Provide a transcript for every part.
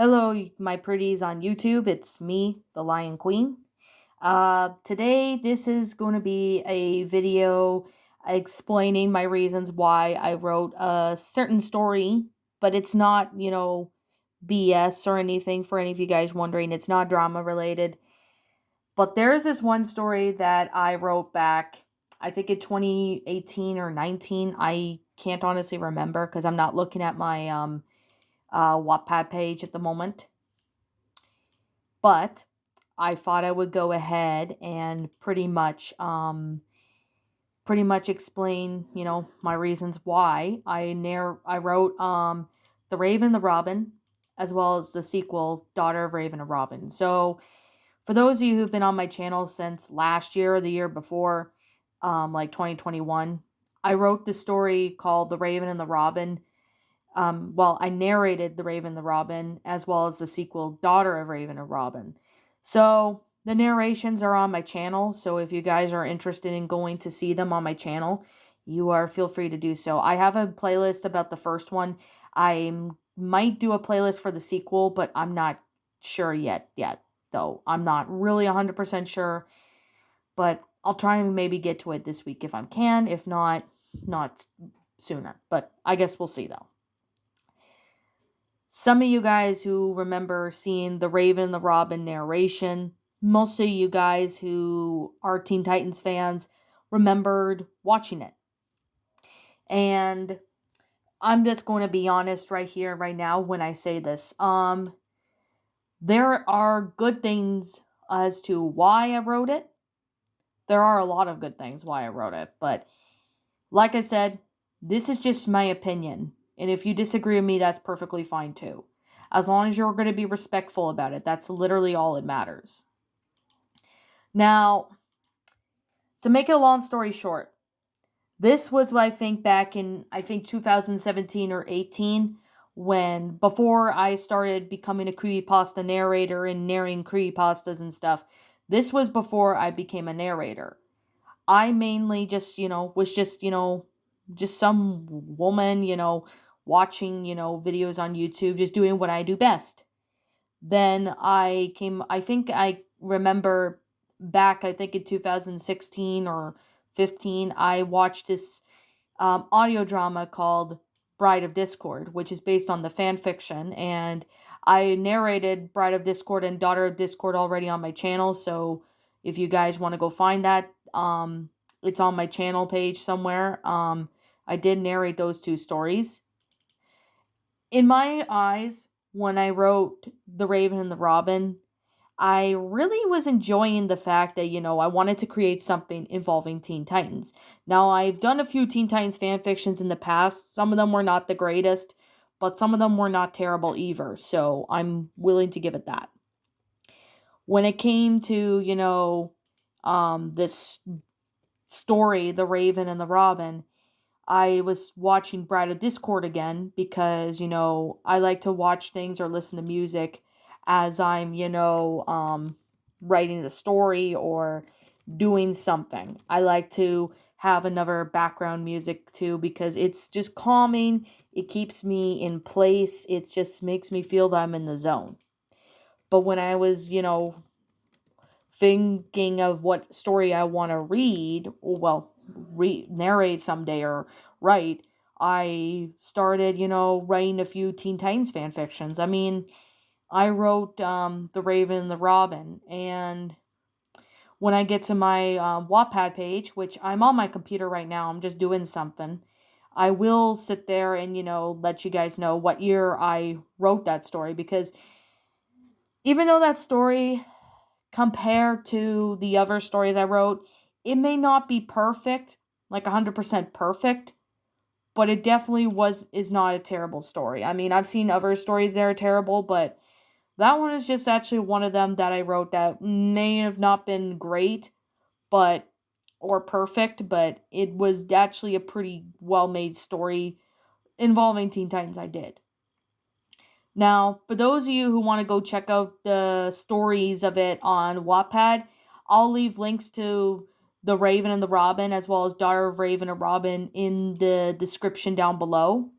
Hello, my pretties on YouTube. It's me, the Lion Queen. Today, this is going to be a video explaining my reasons why I wrote a certain story, but it's not, BS or anything for any of you guys wondering. It's not drama related. But there's this one story that I wrote back, I think in 2018 or 19. I can't honestly remember because I'm not looking at my Wattpad page at the moment. But I thought I would go ahead and pretty much explain, my reasons why I wrote The Raven and the Robin as well as the sequel Daughter of Raven and Robin. So, for those of you who've been on my channel since last year or the year before, like 2021, I wrote the story called The Raven and the Robin. I narrated The Raven and the Robin as well as the sequel Daughter of Raven and Robin. So the narrations are on my channel. So if you guys are interested in going to see them on my channel, feel free to do so. I have a playlist about the first one. I might do a playlist for the sequel, but I'm not sure yet. Though I'm not really 100% sure, but I'll try and maybe get to it this week if I can. If not, not sooner. But I guess we'll see though. Some of you guys who remember seeing the Raven and the Robin narration, most of you guys who are Teen Titans fans remembered watching it. And I'm just going to be honest right here, right now, when I say this. There are good things as to why I wrote it. There are a lot of good things why I wrote it. But like I said, this is just my opinion. And if you disagree with me, that's perfectly fine too. As long as you're going to be respectful about it, that's literally all that matters. Now, to make it a long story short, this was what I think back in, 2017 or 18, before I started becoming a creepypasta narrator and narrating creepypastas and stuff. This was before I became a narrator. I mainly just, was just, just some woman, watching, videos on YouTube, just doing what I do best. Then I think I remember back, I think in 2016 or 15, I watched this audio drama called Bride of Discord, which is based on the fanfiction. And I narrated Bride of Discord and Daughter of Discord already on my channel. So if you guys want to go find that, it's on my channel page somewhere. I did narrate those two stories. In my eyes, when I wrote The Raven and the Robin, I really was enjoying the fact that, I wanted to create something involving Teen Titans. Now, I've done a few Teen Titans fan fictions in the past. Some of them were not the greatest, but some of them were not terrible either. So I'm willing to give it that. When it came to, this story, The Raven and the Robin, I was watching Bride of Discord again because, I like to watch things or listen to music as I'm, writing the story or doing something. I like to have another background music too because it's just calming. It keeps me in place. It just makes me feel that I'm in the zone. But when I was, thinking of what story I want to read, narrate someday or write, I started, writing a few Teen Titans fan fictions. I mean, I wrote The Raven and the Robin, and when I get to my Wattpad page, which I'm on my computer right now, I'm just doing something, I will sit there and, let you guys know what year I wrote that story, because even though that story, compared to the other stories I wrote, it may not be perfect, like 100% perfect, but it definitely is not a terrible story. I mean, I've seen other stories that are terrible, but that one is just actually one of them that I wrote that may have not been great, or perfect, but it was actually a pretty well-made story involving Teen Titans I did. Now, for those of you who want to go check out the stories of it on Wattpad, I'll leave links to The Raven and the Robin as well as Daughter of Raven and Robin in the description down below.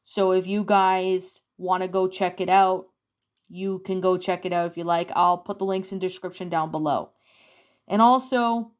So if you guys want to go check it out, you can go check it out if you like. I'll put the links in the description down below. And also,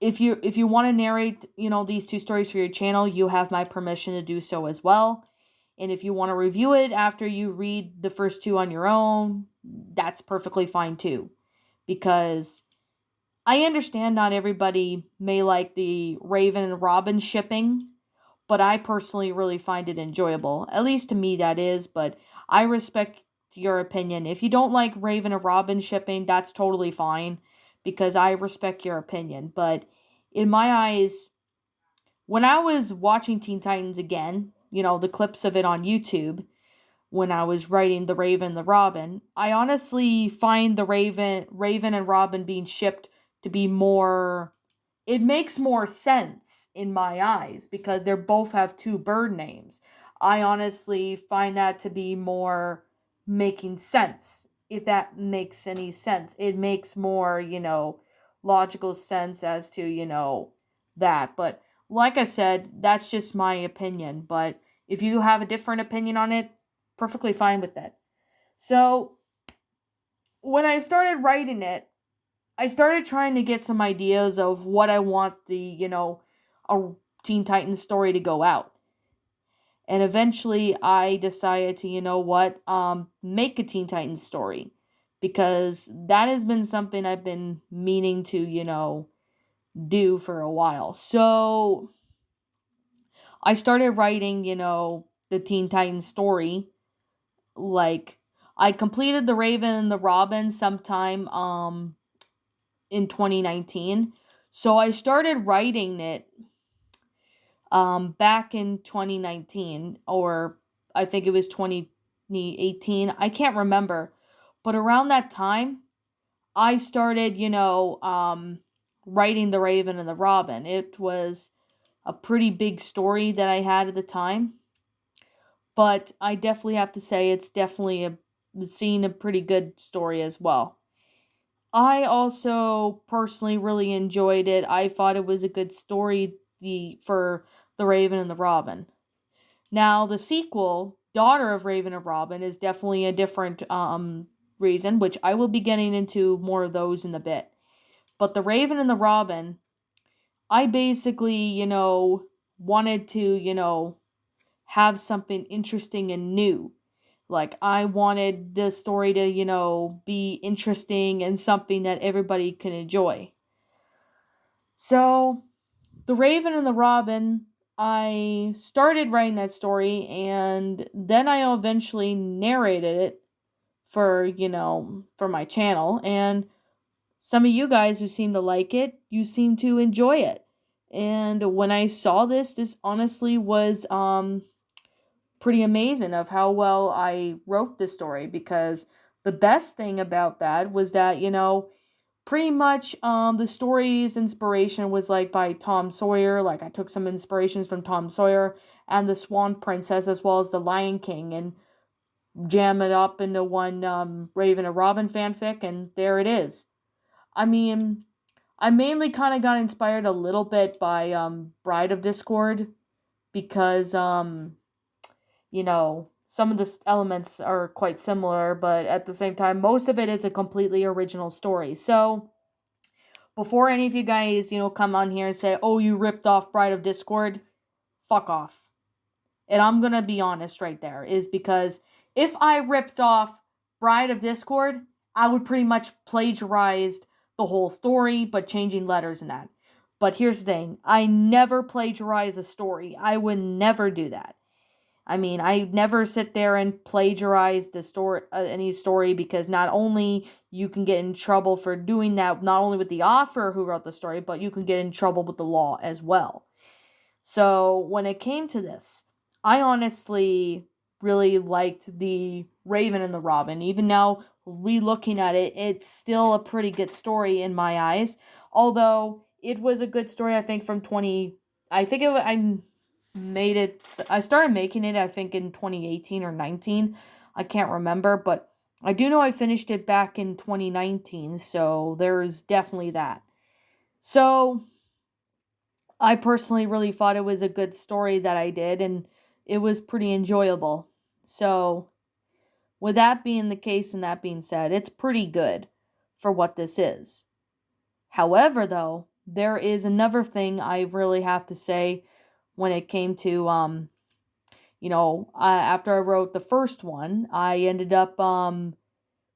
if you want to narrate, these two stories for your channel, you have my permission to do so as well. And if you want to review it after you read the first two on your own, that's perfectly fine too. Because I understand not everybody may like the Raven and Robin shipping, but I personally really find it enjoyable. At least to me that is, but I respect your opinion. If you don't like Raven and Robin shipping, that's totally fine, because I respect your opinion. But in my eyes, when I was watching Teen Titans again, the clips of it on YouTube, when I was writing the Raven and the Robin, I honestly find the Raven and Robin being shipped to be more, it makes more sense in my eyes because they both have two bird names. I honestly find that to be more making sense. If that makes any sense, it makes more, logical sense as to, that. But like I said, that's just my opinion. But if you have a different opinion on it, perfectly fine with that. So, when I started writing it, I started trying to get some ideas of what I want a Teen Titans story to go out. And eventually I decided to, make a Teen Titans story. Because that has been something I've been meaning to, do for a while. So I started writing, the Teen Titans story. Like, I completed the Raven and the Robin sometime in 2019. So I started writing it back in 2019, or I think it was 2018. I can't remember. But around that time, I started, writing the Raven and the Robin. It was a pretty big story that I had at the time. But I definitely have to say it's definitely a pretty good story as well. I also personally really enjoyed it. I thought it was a good story for The Raven and the Robin. Now, the sequel, Daughter of Raven and Robin, is definitely a different reason, which I will be getting into more of those in a bit. But The Raven and the Robin, I basically, wanted to, have something interesting and new. Like, I wanted the story to, be interesting and something that everybody can enjoy. So, The Raven and the Robin, I started writing that story, and then I eventually narrated it for my channel. And some of you guys who seem to like it, you seem to enjoy it. And when I saw this honestly was pretty amazing of how well I wrote the story, because the best thing about that was that, pretty much the story's inspiration was like by Tom Sawyer. Like, I took some inspirations from Tom Sawyer and the Swan Princess, as well as the Lion King, and jam it up into one Raven and Robin fanfic, and there it is. I mean, I mainly kind of got inspired a little bit by Bride of Discord, because some of the elements are quite similar, but at the same time, most of it is a completely original story. So, before any of you guys, come on here and say, oh, you ripped off Bride of Discord, fuck off. And I'm going to be honest right there, is because if I ripped off Bride of Discord, I would pretty much plagiarize the whole story, but changing letters and that. But here's the thing, I never plagiarize a story. I would never do that. I mean, I never sit there and plagiarize the story, any story, because not only you can get in trouble for doing that, not only with the author who wrote the story, but you can get in trouble with the law as well. So when it came to this, I honestly really liked the Raven and the Robin. Even now, re-looking at it, it's still a pretty good story in my eyes. Although it was a good story, I think, from 20. I think I started making it, I think, in 2018 or 19. I can't remember, but I do know I finished it back in 2019, so there's definitely that. So, I personally really thought it was a good story that I did, and it was pretty enjoyable. So, with that being the case and that being said, it's pretty good for what this is. However, though, there is another thing I really have to say when it came to, after I wrote the first one, I ended up,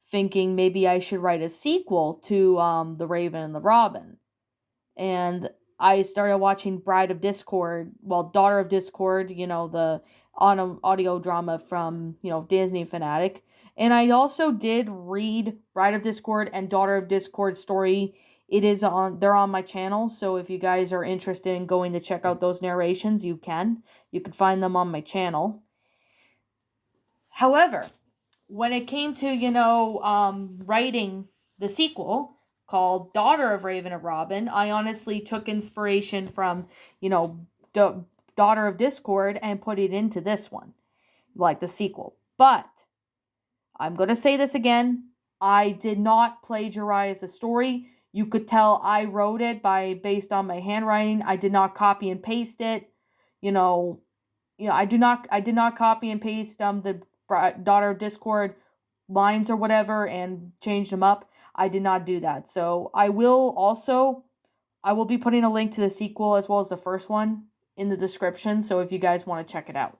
thinking maybe I should write a sequel to, The Raven and the Robin. And I started watching Daughter of Discord, the audio drama from, Disney Fanatic. And I also did read Bride of Discord and Daughter of Discord story. They're on my channel, so if you guys are interested in going to check out those narrations, you can. You can find them on my channel. However, when it came to, writing the sequel called Daughter of Raven and Robin, I honestly took inspiration from, Daughter of Discord and put it into this one, like the sequel. But I'm going to say this again. I did not plagiarize the story. You could tell I wrote it based on my handwriting. I did not copy and paste it. I did not copy and paste the Daughter of Discord lines or whatever and change them up. I did not do that. So I will be putting a link to the sequel as well as the first one in the description. So if you guys want to check it out.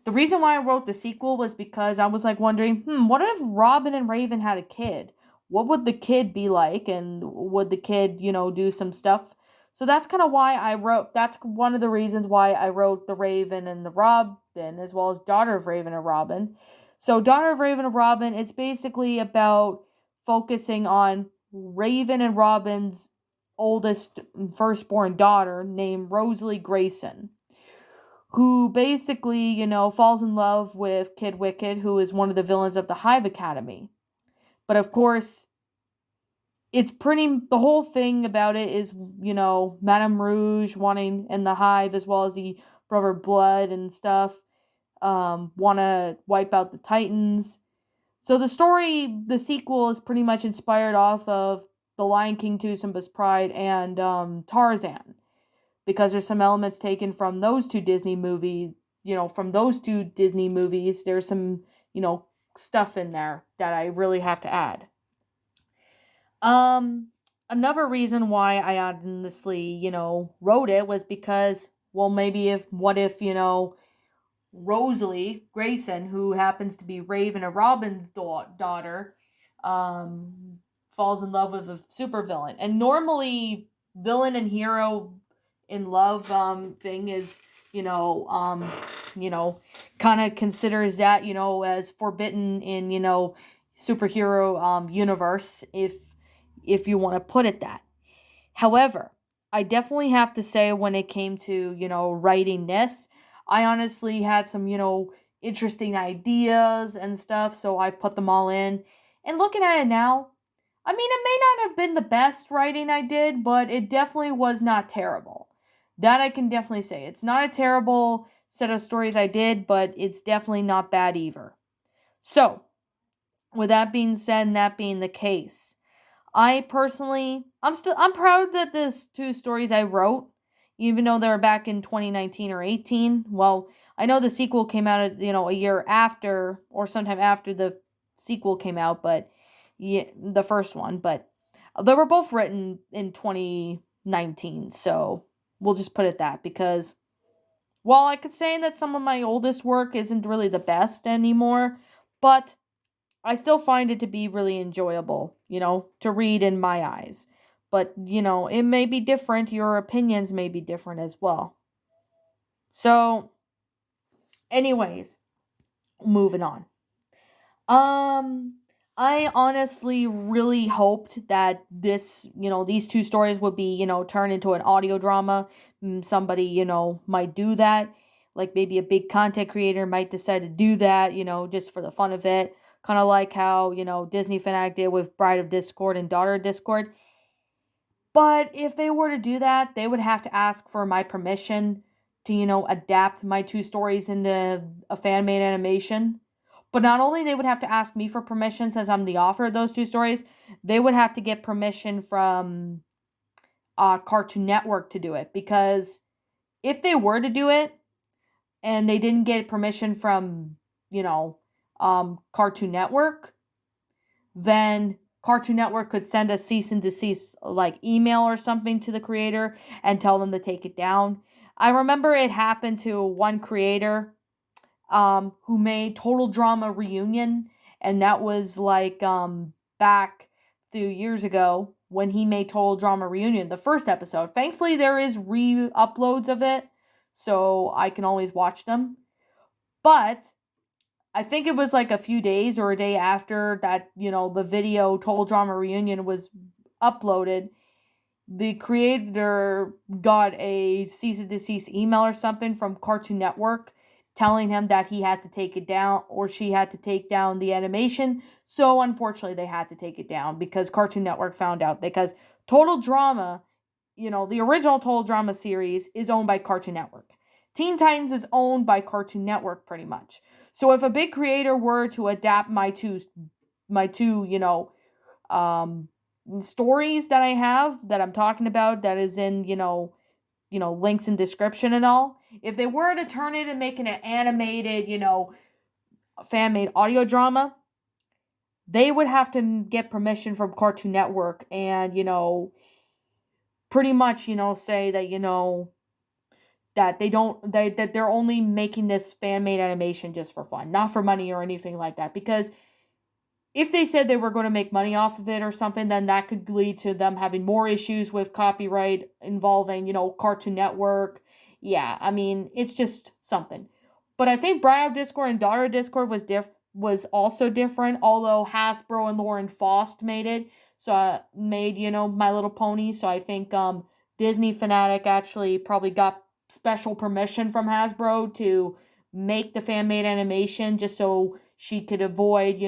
The reason why I wrote the sequel was because I was like wondering, what if Robin and Raven had a kid? What would the kid be like? And would the kid, do some stuff? So that's kind of why that's one of the reasons why I wrote The Raven and the Robin, as well as Daughter of Raven and Robin. So Daughter of Raven and Robin, it's basically about focusing on Raven and Robin's oldest firstborn daughter named Rosalie Grayson, who basically, falls in love with Kid Wicked, who is one of the villains of the Hive Academy. But of course, the whole thing about it is, Madame Rouge wanting, and the Hive, as well as the Brother Blood and stuff, want to wipe out the Titans. So the sequel is pretty much inspired off of The Lion King 2, Simba's Pride, and Tarzan. Because there's some elements taken from those two Disney movies, there's some, stuff in there that I really have to add. Another reason why I honestly, wrote it was because, well, what if, Rosalie Grayson, who happens to be Raven and Robin's daughter, falls in love with a supervillain. And normally, villain and hero in love thing is, kind of considers that, as forbidden in, superhero universe, if you want to put it that. However, I definitely have to say when it came to, writing this, I honestly had some, interesting ideas and stuff, so I put them all in. And looking at it now, I mean, it may not have been the best writing I did, but it definitely was not terrible. That I can definitely say. It's not a terrible set of stories I did, but it's definitely not bad either. So, with that being said and that being the case, I'm proud that these two stories I wrote, even though they were back in 2019 or 18. Well, I know the sequel came out, a year after or sometime after the sequel came out, but yeah, the first one, but they were both written in 2019. So, we'll just put it that, because while I could say that some of my oldest work isn't really the best anymore, but I still find it to be really enjoyable, to read in my eyes. But, it may be different. Your opinions may be different as well. So, anyways, moving on. I honestly really hoped that these two stories would be, turned into an audio drama. Somebody, might do that. Like maybe a big content creator might decide to do that, just for the fun of it. Kind of like how, Disney Fanatic did with Bride of Discord and Daughter of Discord. But if they were to do that, they would have to ask for my permission to, adapt my two stories into a fan-made animation. But not only they would have to ask me for permission since I'm the author of those two stories, they would have to get permission from Cartoon Network to do it. Because if they were to do it and they didn't get permission from, Cartoon Network, then Cartoon Network could send a cease and desist like email or something to the creator and tell them to take it down. I remember it happened to one creator who made Total Drama Reunion, and that was like back a few years ago when he made Total Drama Reunion, the first episode. Thankfully, there is re-uploads of it, so I can always watch them. But I think it was like a few days or a day after that, the video Total Drama Reunion was uploaded, the creator got a cease and desist email or something from Cartoon Network telling him that he had to take it down or she had to take down the animation. So unfortunately, they had to take it down because Cartoon Network found out, because Total Drama, the original Total Drama series is owned by Cartoon Network. Teen Titans is owned by Cartoon Network pretty much. So if a big creator were to adapt my two, um, stories that I have that I'm talking about, that is in, links in description and all, if they were to turn it and make it an animated, fan-made audio drama, they would have to get permission from Cartoon Network and, pretty much, say that, that that they're only making this fan-made animation just for fun, not for money or anything like that. Because if they said they were going to make money off of it or something, then that could lead to them having more issues with copyright involving, Cartoon Network. Yeah, I mean, it's just something. But I think Bride of Discord and Daughter of Discord was also different, although Hasbro and Lauren Faust made it. So made, My Little Pony. So I think Disney Fanatic actually probably got special permission from Hasbro to make the fan-made animation just so she could avoid,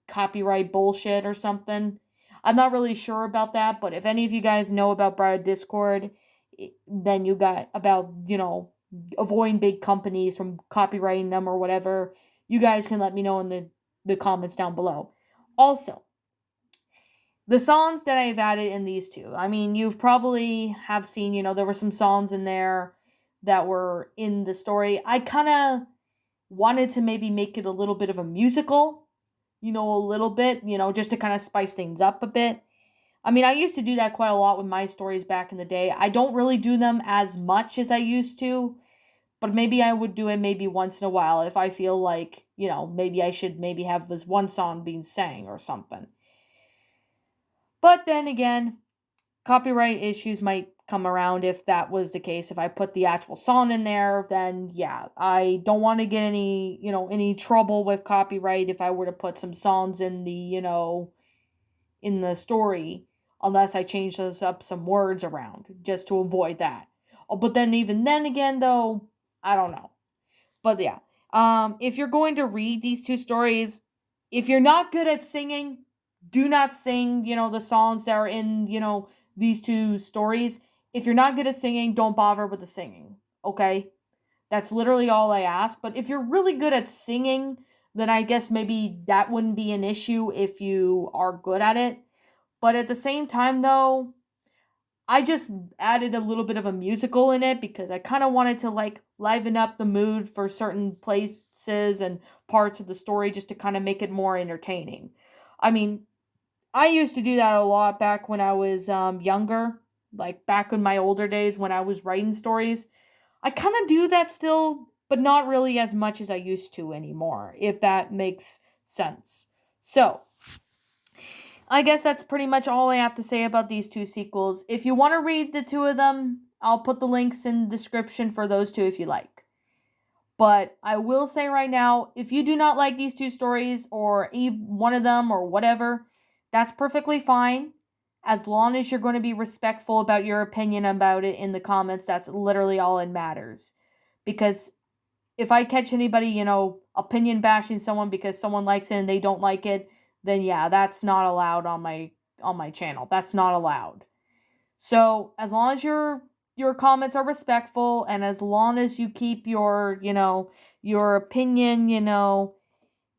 copyright bullshit or something. I'm not really sure about that, but if any of you guys know about Bride of Discord, then you got about, avoiding big companies from copyrighting them or whatever, you guys can let me know in the comments down below. Also, the songs that I've added in these two, I mean, you've probably have seen, there were some songs in there that were in the story. I kind of wanted to maybe make it a little bit of a musical, a little bit, just to kind of spice things up a bit. I mean, I used to do that quite a lot with my stories back in the day. I don't really do them as much as I used to, but maybe I would do it maybe once in a while if I feel like, maybe I should maybe have this one song being sang or something. But then again, copyright issues might come around if that was the case. If I put the actual song in there, then yeah, I don't want to get any trouble with copyright if I were to put some songs in the story, unless I change those up some words around just to avoid that. Oh, but then even then again though, I don't know. But yeah, if you're going to read these two stories, if you're not good at singing, do not sing, the songs that are in, these two stories. If you're not good at singing, don't bother with the singing, okay? That's literally all I ask. But if you're really good at singing, then I guess maybe that wouldn't be an issue if you are good at it. But at the same time, though, I just added a little bit of a musical in it because I kind of wanted to like liven up the mood for certain places and parts of the story just to kind of make it more entertaining. I mean, I used to do that a lot back when I was younger, like back in my older days when I was writing stories. I kind of do that still, but not really as much as I used to anymore, if that makes sense. So, I guess that's pretty much all I have to say about these two sequels. If you want to read the two of them, I'll put the links in the description for those two if you like. But I will say right now, if you do not like these two stories or one of them or whatever, that's perfectly fine. As long as you're going to be respectful about your opinion about it in the comments, that's literally all that matters. Because if I catch anybody, opinion bashing someone because someone likes it and they don't like it, then yeah, that's not allowed on my channel. That's not allowed. So, as long as your comments are respectful and as long as you keep your opinion,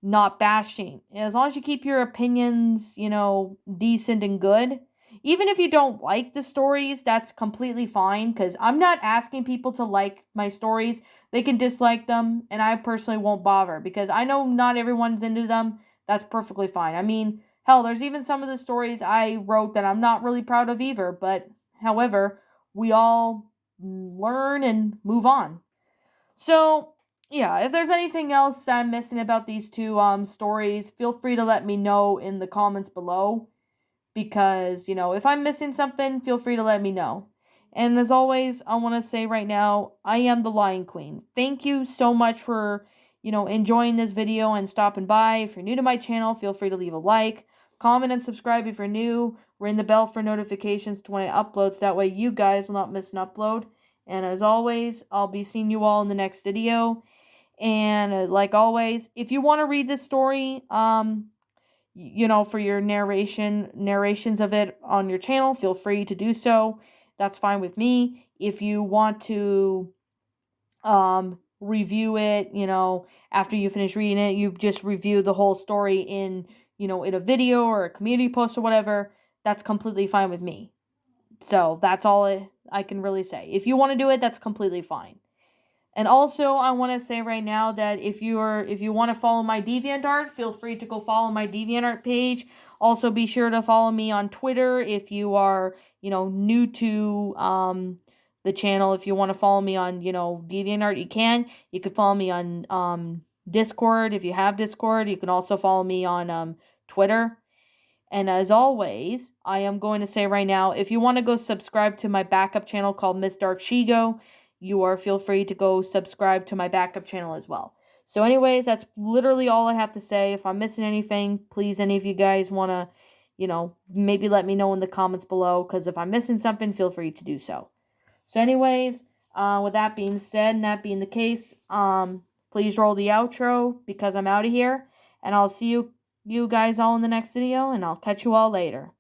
not bashing. As long as you keep your opinions, decent and good, Even if you don't like the stories, that's completely fine, because I'm not asking people to like my stories. They can dislike them, and I personally won't bother, because I know not everyone's into them. That's perfectly fine. I mean, hell, there's even some of the stories I wrote that I'm not really proud of either, but however, we all learn and move on. So, yeah, if there's anything else I'm missing about these two stories, feel free to let me know in the comments below, because, if I'm missing something, feel free to let me know. And as always, I want to say right now, I am the Lion Queen. Thank you so much for, enjoying this video and stopping by. If you're new to my channel, feel free to leave a like, comment, and subscribe if you're new. Ring the bell for notifications to when I upload, so that way you guys will not miss an upload. And as always, I'll be seeing you all in the next video. And like always, if you want to read this story, for your narrations of it on your channel, feel free to do so. That's fine with me. If you want to review it, after you finish reading it, you just review the whole story in a video or a community post or whatever, that's completely fine with me. So that's all I can really say. If you want to do it, that's completely fine. And also, I want to say right now that if you want to follow my DeviantArt, feel free to go follow my DeviantArt page. Also, be sure to follow me on Twitter if you are, new to the channel. If you want to follow me on, DeviantArt, you can. You can follow me on Discord if you have Discord. You can also follow me on Twitter. And as always, I am going to say right now, if you want to go subscribe to my backup channel called Miss Dark Shigo, feel free to go subscribe to my backup channel as well. So anyways, that's literally all I have to say. If I'm missing anything, please, any of you guys want to, maybe let me know in the comments below, because if I'm missing something, feel free to do so. So anyways, with that being said, and that being the case, please roll the outro, because I'm out of here, and I'll see you guys all in the next video, and I'll catch you all later.